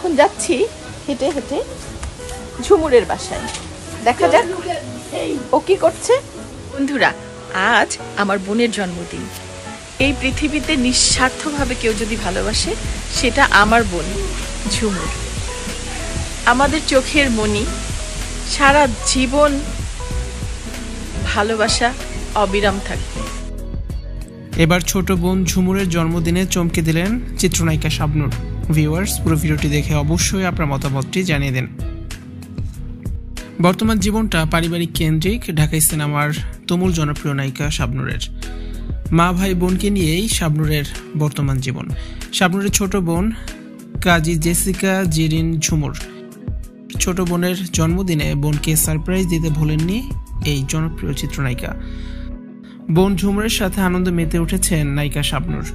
এখন যাচ্ছি হেঁটে হেঁটে ঝুমুরের বাসায়, দেখা যাক ও কি করছে। বন্ধুরা, আজ আমার বোনের জন্মদিন। এই পৃথিবীতে নিঃস্বার্থভাবে কেউ যদি ভালোবাসে সেটা আমার বোন ঝুমুর, আমাদের চোখের মণি। সারা জীবন ভালোবাসা অবিরাম থাকবে। এবার ছোট বোন ঝুমুরের জন্মদিনে চমকে দিলেন চিত্রনায়িকা শাবনূর। ভিউয়ার্স, পুরো ভিডিওটি দেখে অবশ্যই আপনার মতামতটি জানিয়ে দেন। বর্তমান জীবনটা পারিবারিক কেন্দ্রিক ঢাকাই সিনেমার তুমুল জনপ্রিয় নায়িকা শাবনূরের। মা ভাই বোনকে নিয়েই শাবনূরের বর্তমান জীবন। শাবনূরের ছোট বোন কাজী জেসিকা জিরিন ঝুমুর। ছোট বোনের জন্মদিনে বোনকে সারপ্রাইজ দিতে ভোলেননি এই জনপ্রিয় চিত্রনায়িকা। বোন ঝুমুরের সাথে আনন্দে মেতে উঠেছেন নায়িকা শাবনূর।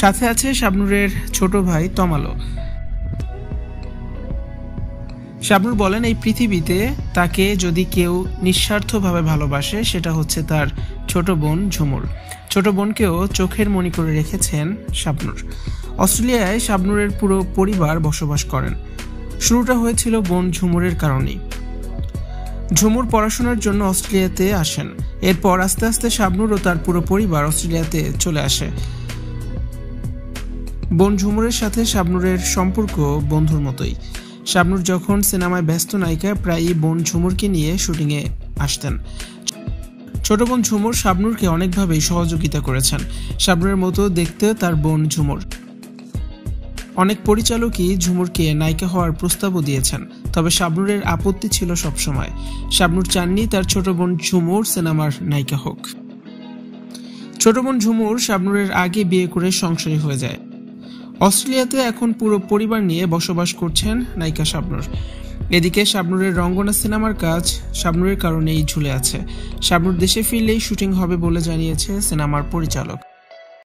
সাথে আছে শাবনূরের ছোট ভাই তমালও। শাবনূর বলেন, এই পৃথিবীতে তাকে যদি কেউ নিঃস্বার্থভাবে ভালোবাসে সেটা হচ্ছে তার ছোট বোন ঝুমুর। ছোট বোনকেও চোখের মণি করে রেখেছেন শাবনূর। অস্ট্রেলিয়ায় শাবনূরের পুরো পরিবার বসবাস করেন। শুরুটা হয়েছিল বোন ঝুমুরের কারণেই। ঝুমুর পড়াশোনার জন্য অস্ট্রেলিয়াতে আসেন। এরপর আস্তে আস্তে শাবনূর ও তার পুরো পরিবার অস্ট্রেলিয়াতে চলে আসে। বোন ঝুমুরের সাথে শাবনূরের সম্পর্ক বন্ধুর মতোই। শাবনূর যখন সিনেমায় ব্যস্ত নায়িকা প্রায়ই বোন ঝুমুরকে নিয়ে শুটিংয়ে আসতেন। ছোট বোন ঝুমুর শাবনূরকে অনেকভাবেই সহযোগিতা করেছেন। শাবনূরের মতো দেখতে তার বোন ঝুমুর। অনেক পরিচালকই ঝুমুরকে নায়িকা হওয়ার প্রস্তাবও দিয়েছেন, তবে শাবনূরের আপত্তি ছিল সবসময়। শাবনূর চাননি তার ছোট বোন ঝুমুর সিনেমার নায়িকা হোক। ছোট বোন ঝুমুর শাবনূরের আগে বিয়ে করে সংসারী হয়ে যায়। অস্ট্রেলিয়াতে এখন পুরো পরিবার নিয়ে বসবাস করছেন নায়িকা শাবনূর। এদিকে শাবনূরের রঙ্গনা সিনেমার কাজ শাবনূরের কারণেই ঝুলে আছে। শাবনূর দেশে ফিরলেই শুটিং হবে বলে জানিয়েছে সিনেমার পরিচালক।